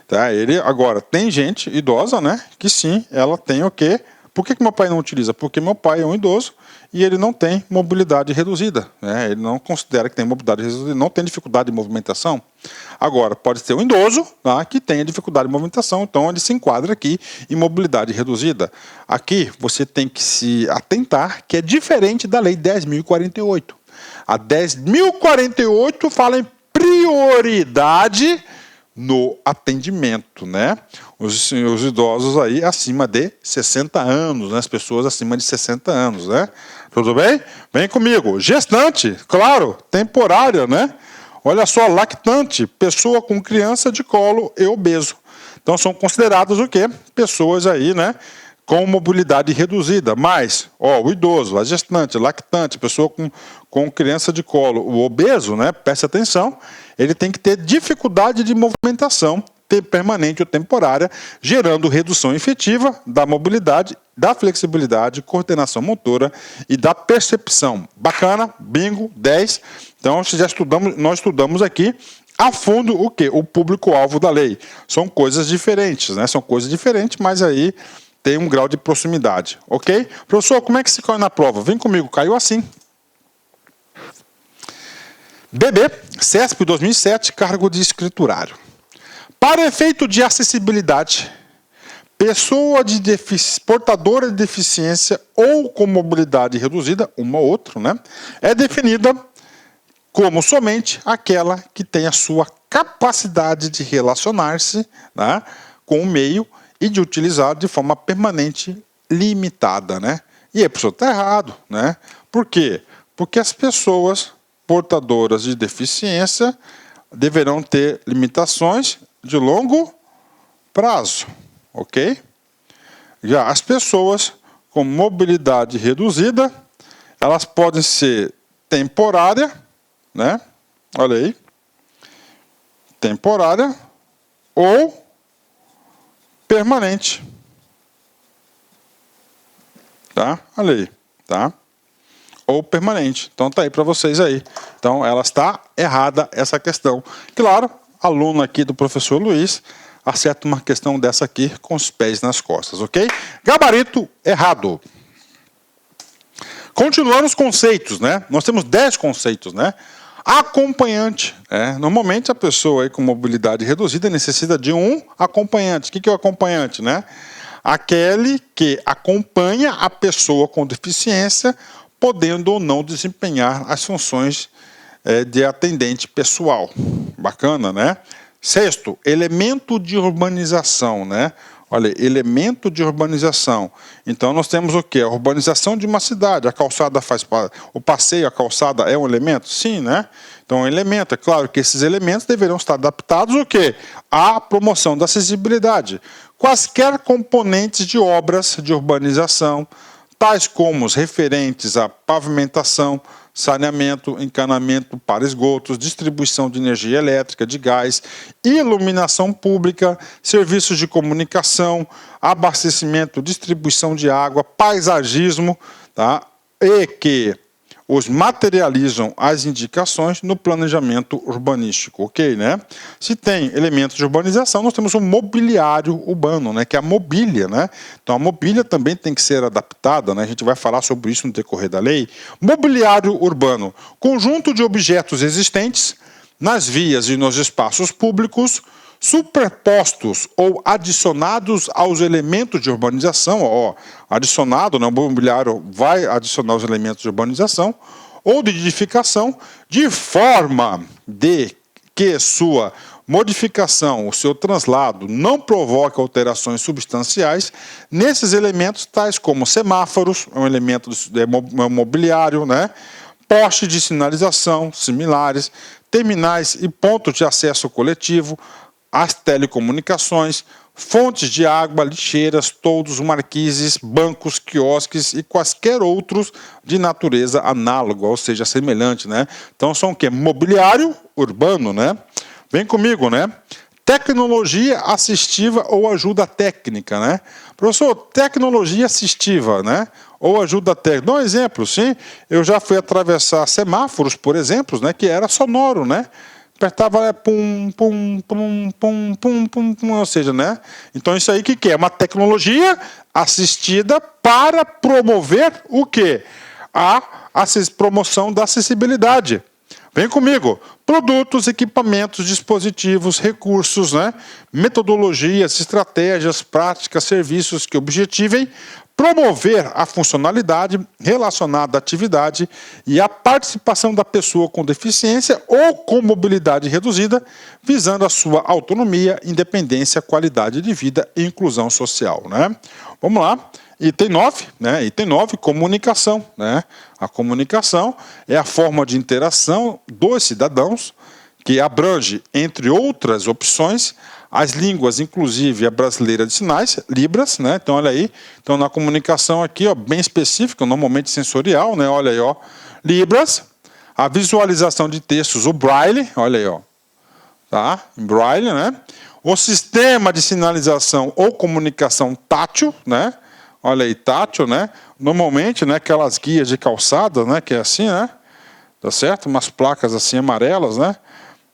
Tá? Agora, tem gente idosa, né? Que sim, ela tem o quê? Por que meu pai não utiliza? Porque meu pai é um idoso e ele não tem mobilidade reduzida, né? Ele não considera que tem mobilidade reduzida, não tem dificuldade de movimentação. Agora, pode ter um idoso, tá, que tenha dificuldade de movimentação, então ele se enquadra aqui em mobilidade reduzida. Aqui você tem que se atentar que é diferente da Lei 10.048. A 10.048 fala em prioridade no atendimento, né? Os idosos aí acima de 60 anos, né? As pessoas acima de 60 anos, né? Tudo bem? Vem comigo. Gestante, claro, temporária, né? Olha só, lactante, pessoa com criança de colo e obeso. Então são consideradas o quê? Pessoas aí, né, com mobilidade reduzida. Mas, ó, o idoso, a gestante, lactante, pessoa com criança de colo, o obeso, né, preste atenção, ele tem que ter dificuldade de movimentação permanente ou temporária, gerando redução efetiva da mobilidade, da flexibilidade, coordenação motora e da percepção. Bacana, bingo, 10. Então, nós estudamos aqui a fundo o quê? O público-alvo da lei. São coisas diferentes, né? São coisas diferentes, mas aí tem um grau de proximidade, ok? Professor, como é que se caiu na prova? Vem comigo, caiu assim. BB, CESP 2007, cargo de escriturário. Para efeito de acessibilidade, pessoa portadora de deficiência ou com mobilidade reduzida, uma ou outra, né, é definida como somente aquela que tem a sua capacidade de relacionar-se, né, com o meio e de utilizar de forma permanente limitada, né? E aí, professor, está errado, né? Por quê? Porque as pessoas portadoras de deficiência deverão ter limitações de longo prazo, ok? Já as pessoas com mobilidade reduzida, elas podem ser temporária, né? Olha aí, temporária ou permanente, tá? Olha aí, tá? Ou permanente. Então tá aí para vocês aí. Então ela está errada essa questão. Claro, aluno aqui do professor Luiz acerta uma questão dessa aqui com os pés nas costas, ok? Gabarito errado. Continuando os conceitos, né? Nós temos 10 conceitos, né? Acompanhante. Normalmente a pessoa aí com mobilidade reduzida necessita de um acompanhante. O que é o acompanhante, né? Aquele que acompanha a pessoa com deficiência, podendo ou não desempenhar as funções de atendente pessoal. Bacana, né? Sexto, elemento de urbanização, né? Olha, elemento de urbanização. Então, nós temos o quê? A urbanização de uma cidade. A calçada faz parte. O passeio, a calçada é um elemento? Sim, né? Então, é um elemento. É claro que esses elementos deverão estar adaptados o quê? À promoção da acessibilidade. Quaisquer componentes de obras de urbanização, tais como os referentes à pavimentação, saneamento, encanamento para esgotos, distribuição de energia elétrica, de gás, iluminação pública, serviços de comunicação, abastecimento, distribuição de água, paisagismo, tá? E que os materializam as indicações no planejamento urbanístico, ok, né? Se tem elementos de urbanização, nós temos um mobiliário urbano, né, que é a mobília, né? Então a mobília também tem que ser adaptada, né? A gente vai falar sobre isso no decorrer da lei. Mobiliário urbano, conjunto de objetos existentes nas vias e nos espaços públicos, superpostos ou adicionados aos elementos de urbanização, adicionado, né, o mobiliário vai adicionar os elementos de urbanização, ou de edificação, de forma de que sua modificação, o seu translado, não provoque alterações substanciais nesses elementos, tais como semáforos, é um elemento mobiliário, né, postes de sinalização similares, terminais e pontos de acesso coletivo, as telecomunicações, fontes de água, lixeiras, toldos, marquises, bancos, quiosques e quaisquer outros de natureza análoga, ou seja, semelhante, né? Então são o quê? Mobiliário urbano, né? Vem comigo, né? Tecnologia assistiva ou ajuda técnica, né? Professor, tecnologia assistiva, né? Ou ajuda técnica. Dá um exemplo, sim. Eu já fui atravessar semáforos, por exemplo, né? Que era sonoro, né? Apertava pum, pum, pum, pum, pum, pum, pum, ou seja, né? Então isso aí que é? Uma tecnologia assistida para promover o quê? A promoção da acessibilidade. Vem comigo. Produtos, equipamentos, dispositivos, recursos, né? Metodologias, estratégias, práticas, serviços que objetivem promover a funcionalidade relacionada à atividade e a participação da pessoa com deficiência ou com mobilidade reduzida, visando a sua autonomia, independência, qualidade de vida e inclusão social, né? Vamos lá. Item 9, né? Item 9, comunicação, né? A comunicação é a forma de interação dos cidadãos que abrange, entre outras opções, as línguas, inclusive a brasileira de sinais, Libras, né? Então, olha aí, então na comunicação aqui, ó, bem específica, normalmente sensorial, né? Olha aí, ó, Libras, a visualização de textos, o Braille, olha aí, ó, tá? Braille, né? O sistema de sinalização ou comunicação tátil, né? Olha aí, tátil, né? Normalmente, né, aquelas guias de calçada, né, que é assim, né? Tá certo? Umas placas assim amarelas, né?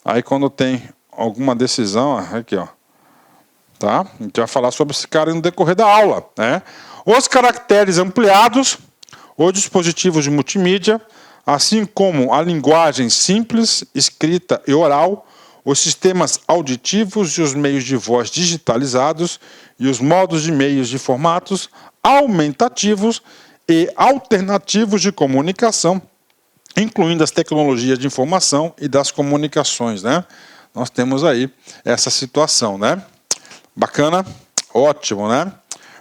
Aí quando tem alguma decisão, ó, aqui, ó. Tá? A gente vai falar sobre esse cara no decorrer da aula, né? Os caracteres ampliados, os dispositivos de multimídia, assim como a linguagem simples, escrita e oral, os sistemas auditivos e os meios de voz digitalizados e os modos de meios de formatos aumentativos e alternativos de comunicação, incluindo as tecnologias de informação e das comunicações, né? Nós temos aí essa situação, né? Bacana? Ótimo, né?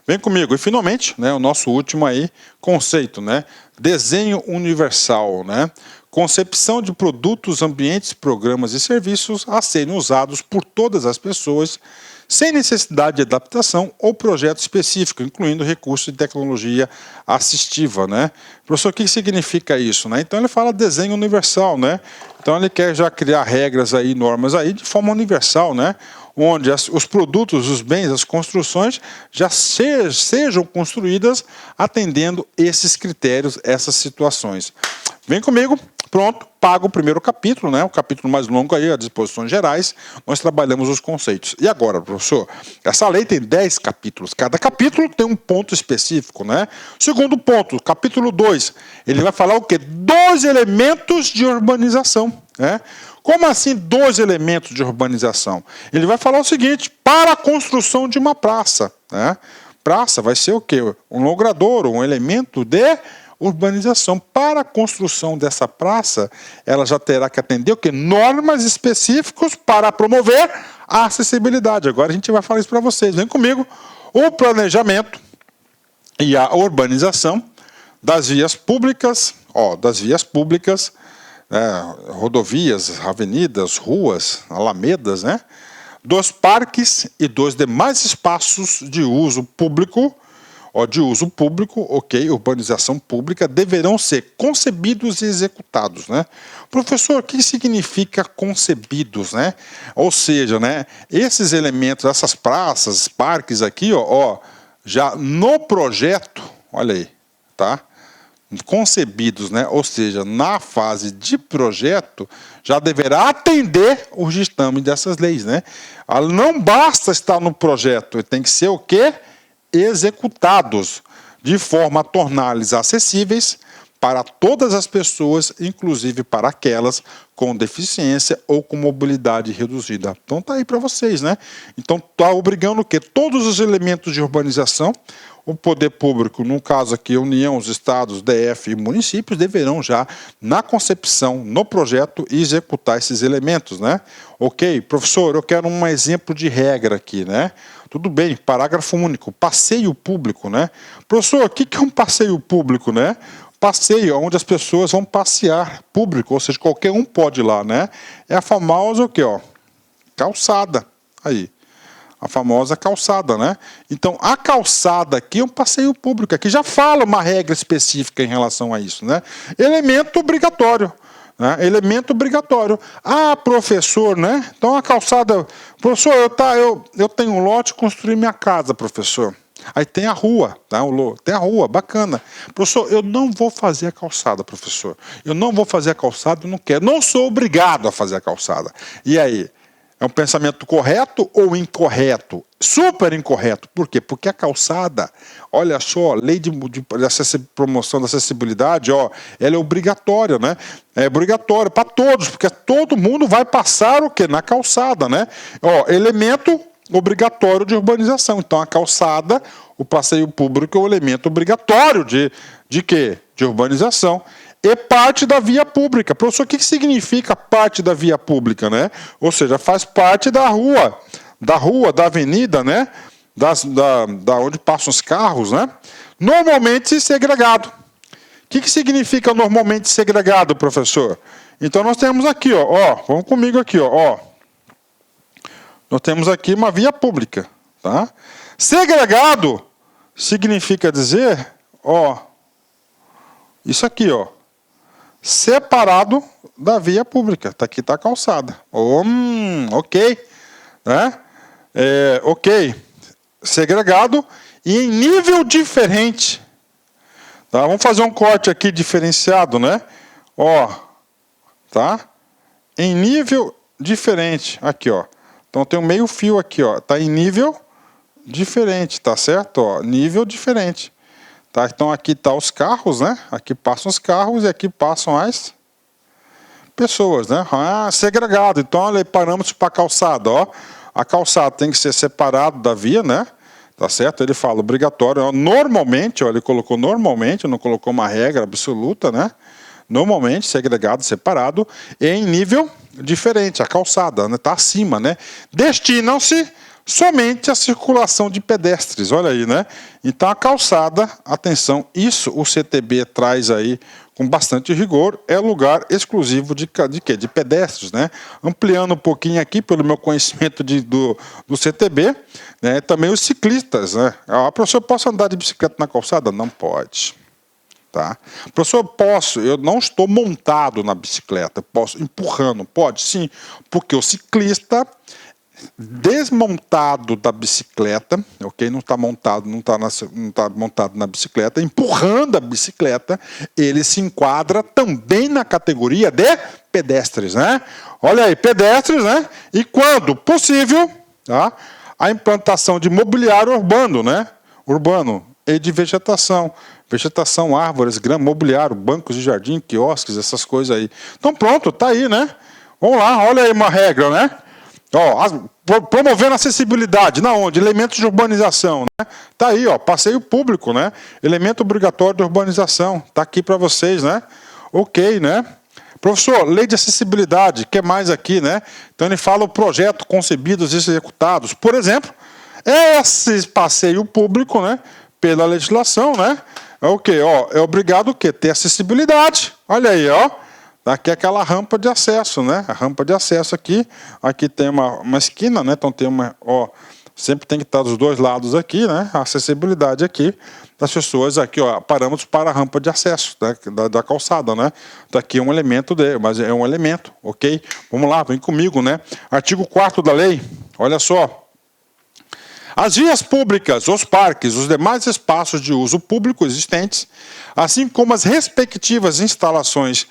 Vem comigo. E finalmente, né, o nosso último aí conceito, né? Desenho universal, né? Concepção de produtos, ambientes, programas e serviços a serem usados por todas as pessoas sem necessidade de adaptação ou projeto específico, incluindo recursos de tecnologia assistiva, né? Professor, o que significa isso, né? Então ele fala desenho universal, né? Então ele quer já criar regras aí, normas aí de forma universal, né? Onde os produtos, os bens, as construções já sejam construídas atendendo esses critérios, essas situações. Vem comigo. Pronto, pago o primeiro capítulo, né? O capítulo mais longo aí, as disposições gerais, nós trabalhamos os conceitos. E agora, professor, essa lei tem 10 capítulos, cada capítulo tem um ponto específico, né? Segundo ponto, capítulo 2, ele vai falar o quê? 2 elementos de urbanização, né? Como assim 2 elementos de urbanização? Ele vai falar o seguinte, para a construção de uma praça, né? Praça vai ser o quê? Um logradouro, um elemento de urbanização. Para a construção dessa praça, ela já terá que atender o quê? Normas específicas para promover a acessibilidade. Agora a gente vai falar isso para vocês. Vem comigo. O planejamento e a urbanização das vias públicas, rodovias, avenidas, ruas, alamedas, né? Dos parques e dos demais espaços de uso público, ok, urbanização pública, deverão ser concebidos e executados, né? Professor, o que significa concebidos, né? Ou seja, né, esses elementos, essas praças, parques aqui, já no projeto, olha aí, tá? Concebidos, né? Ou seja, na fase de projeto, já deverá atender o ditame dessas leis, né? Não basta estar no projeto, tem que ser o quê? Executados, de forma a torná-los acessíveis para todas as pessoas, inclusive para aquelas com deficiência ou com mobilidade reduzida. Então tá aí para vocês, né? Então tá obrigando o quê? Todos os elementos de urbanização, o poder público, no caso aqui, a União, os estados, DF e municípios, deverão já, na concepção, no projeto, executar esses elementos, né? Ok, professor, eu quero um exemplo de regra aqui, né? Tudo bem, parágrafo único, passeio público, né? Professor, o que é um passeio público, né? Passeio, onde as pessoas vão passear, público, ou seja, qualquer um pode ir lá, né? É a famosa, o quê, ó? Calçada, aí. A famosa calçada, né? Então, a calçada aqui é um passeio público, aqui já fala uma regra específica em relação a isso, né? Elemento obrigatório, né? Elemento obrigatório. Ah, professor, né? Então, a calçada... Professor, eu tenho um lote, construí minha casa, professor. Aí tem a rua, tá? Tem a rua, bacana. Professor, eu não vou fazer a calçada, professor. Eu não vou fazer a calçada, eu não quero. Não sou obrigado a fazer a calçada. E aí? É um pensamento correto ou incorreto? Super incorreto. Por quê? Porque a calçada, olha só, lei de promoção da acessibilidade, ela é obrigatória, né? É obrigatória para todos, porque todo mundo vai passar o quê? Na calçada, né? Elemento obrigatório de urbanização. Então, a calçada, o passeio público é o elemento obrigatório de quê? De urbanização. E parte da via pública. Professor, o que significa parte da via pública, né? Ou seja, faz parte da rua, da avenida, né? Da onde passam os carros, né? Normalmente segregado. O que significa normalmente segregado, professor? Então nós temos aqui, ó, vamos comigo aqui, ó. Nós temos aqui uma via pública, tá? Segregado significa dizer, ó, isso aqui, ó, separado da via pública. Tá aqui, tá a calçada. Ok, né? Ok, segregado e em nível diferente. Tá? Vamos fazer um corte aqui diferenciado, né? Ó, tá? Em nível diferente, aqui, ó. Então tem um meio fio aqui, ó. Tá em nível diferente, tá certo? Ó, nível diferente. Tá? Então aqui tá os carros, né? Aqui passam os carros e aqui passam as pessoas, né? Segregado. Então olha aí, parâmetros para calçada, ó. A calçada tem que ser separado da via, né? Tá certo? Ele fala obrigatório. Ó. Normalmente, ó, ele colocou normalmente, não colocou uma regra absoluta, né? Normalmente, segregado, separado, em nível diferente. A calçada, né? Tá acima, né? Destinam-se somente à circulação de pedestres. Olha aí, né? Então a calçada, atenção, isso o CTB traz aí com bastante rigor, é lugar exclusivo de quê? De pedestres, né? Ampliando um pouquinho aqui, pelo meu conhecimento do CTB, né? Também os ciclistas, né? Professor, posso andar de bicicleta na calçada? Não pode. Tá? Professor, eu não estou montado na bicicleta, posso empurrando, pode sim, porque o ciclista desmontado da bicicleta, ok? Não está montado, não tá montado na bicicleta, empurrando a bicicleta, ele se enquadra também na categoria de pedestres, né? Olha aí, pedestres, né? E quando possível, tá? A implantação de mobiliário urbano, né? Urbano e de vegetação. Vegetação, árvores, grama, mobiliário, bancos de jardim, quiosques, essas coisas aí. Então pronto, tá aí, né? Vamos lá, olha aí uma regra, né? Ó, promovendo acessibilidade, na onde? Elementos de urbanização, né? Tá aí, ó, passeio público, né? Elemento obrigatório de urbanização, tá aqui para vocês, né? Ok, né? Professor, lei de acessibilidade, o que mais aqui, né? Então ele fala o projeto concebidos e executados. Por exemplo, esse passeio público, né? Pela legislação, né? É o quê? Ó, é obrigado o quê? Ter acessibilidade. Olha aí, ó. Aqui é aquela rampa de acesso, né? A rampa de acesso aqui. Aqui tem uma esquina, né? Então tem uma, ó, sempre tem que estar dos dois lados aqui, né? A acessibilidade aqui das pessoas aqui, ó, parâmetros para a rampa de acesso, né? da calçada, né? Então aqui é um elemento mas é um elemento, ok? Vamos lá, vem comigo, né? Artigo 4º da lei. Olha só. As vias públicas, os parques, os demais espaços de uso público existentes, assim como as respectivas instalações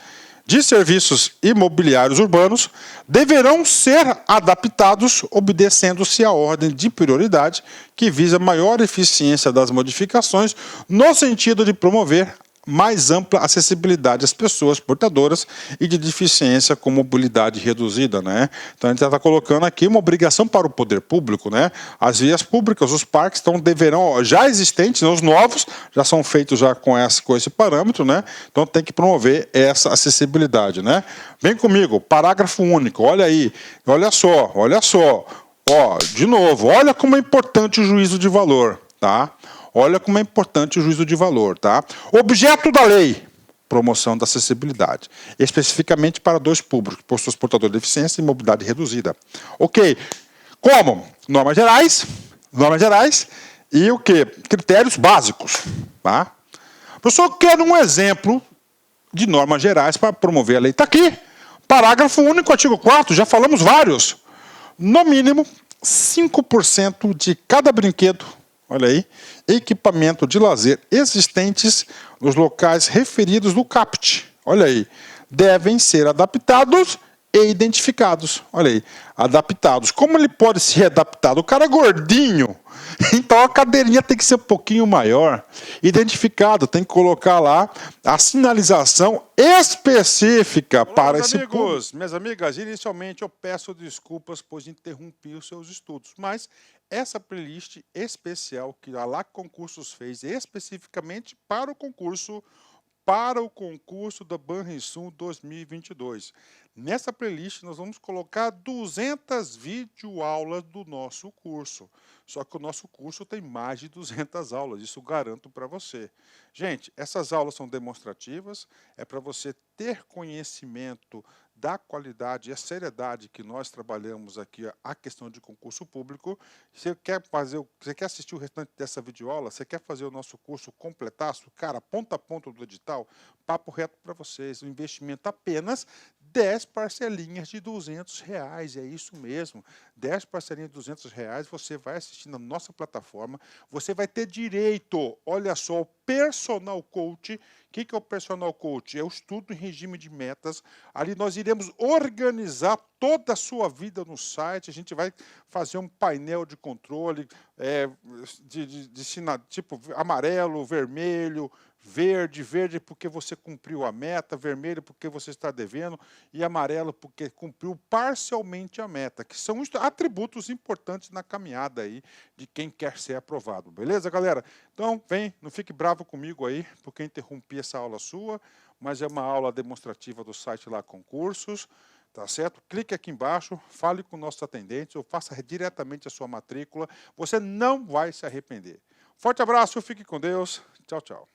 de serviços imobiliários urbanos, deverão ser adaptados obedecendo-se à ordem de prioridade que visa maior eficiência das modificações no sentido de promover mais ampla acessibilidade às pessoas portadoras e de deficiência com mobilidade reduzida, né? Então a gente está colocando aqui uma obrigação para o poder público, né? As vias públicas, os parques deverão, já existentes, né? Os novos já são feitos já com esse parâmetro, né? Então tem que promover essa acessibilidade, né? Vem comigo, parágrafo único, olha aí, olha só, ó, de novo, olha como é importante o juízo de valor, tá? Olha como é importante o juízo de valor, tá? Objeto da lei, promoção da acessibilidade, especificamente para dois públicos, pessoas portadoras de deficiência e mobilidade reduzida. Ok, como? Normas gerais e o quê? Critérios básicos, tá? Professor, quero um exemplo de normas gerais para promover a lei. Está aqui, parágrafo único, artigo 4º, já falamos vários. No mínimo, 5% de cada brinquedo, olha aí, equipamento de lazer existentes nos locais referidos no CAPT, olha aí, devem ser adaptados e identificados, olha aí, adaptados. Como ele pode ser adaptado? O cara é gordinho, então a cadeirinha tem que ser um pouquinho maior. Identificado, tem que colocar lá a sinalização específica para esse público. Minhas amigas, inicialmente eu peço desculpas pois interrompi os seus estudos, mas essa playlist especial que a LAC Concursos fez especificamente para o concurso para o concurso da Banrisul 2022. Nessa playlist nós vamos colocar 200 videoaulas do nosso curso. Só que o nosso curso tem mais de 200 aulas, isso garanto para você. Gente, essas aulas são demonstrativas, é para você ter conhecimento da qualidade e a seriedade que nós trabalhamos aqui a questão de concurso público. Você quer assistir o restante dessa videoaula? Você quer fazer o nosso curso completaço? Cara, ponta a ponta do edital, papo reto para vocês, um investimento apenas 10 parcelinhas de R$ 200, é isso mesmo, 10 parcelinhas de R$ 200, você vai assistir na nossa plataforma, você vai ter direito, olha só, o personal coach. O que é o personal coach? É o estudo em regime de metas, ali nós iremos organizar toda a sua vida no site, a gente vai fazer um painel de controle, tipo amarelo, vermelho, verde porque você cumpriu a meta, vermelho porque você está devendo e amarelo porque cumpriu parcialmente a meta, que são atributos importantes na caminhada aí de quem quer ser aprovado, beleza, galera? Então, vem, não fique bravo comigo aí, porque interrompi essa aula sua, mas é uma aula demonstrativa do site lá Concursos, tá certo? Clique aqui embaixo, fale com nossos atendentes ou faça diretamente a sua matrícula, você não vai se arrepender. Forte abraço, fique com Deus, tchau, tchau.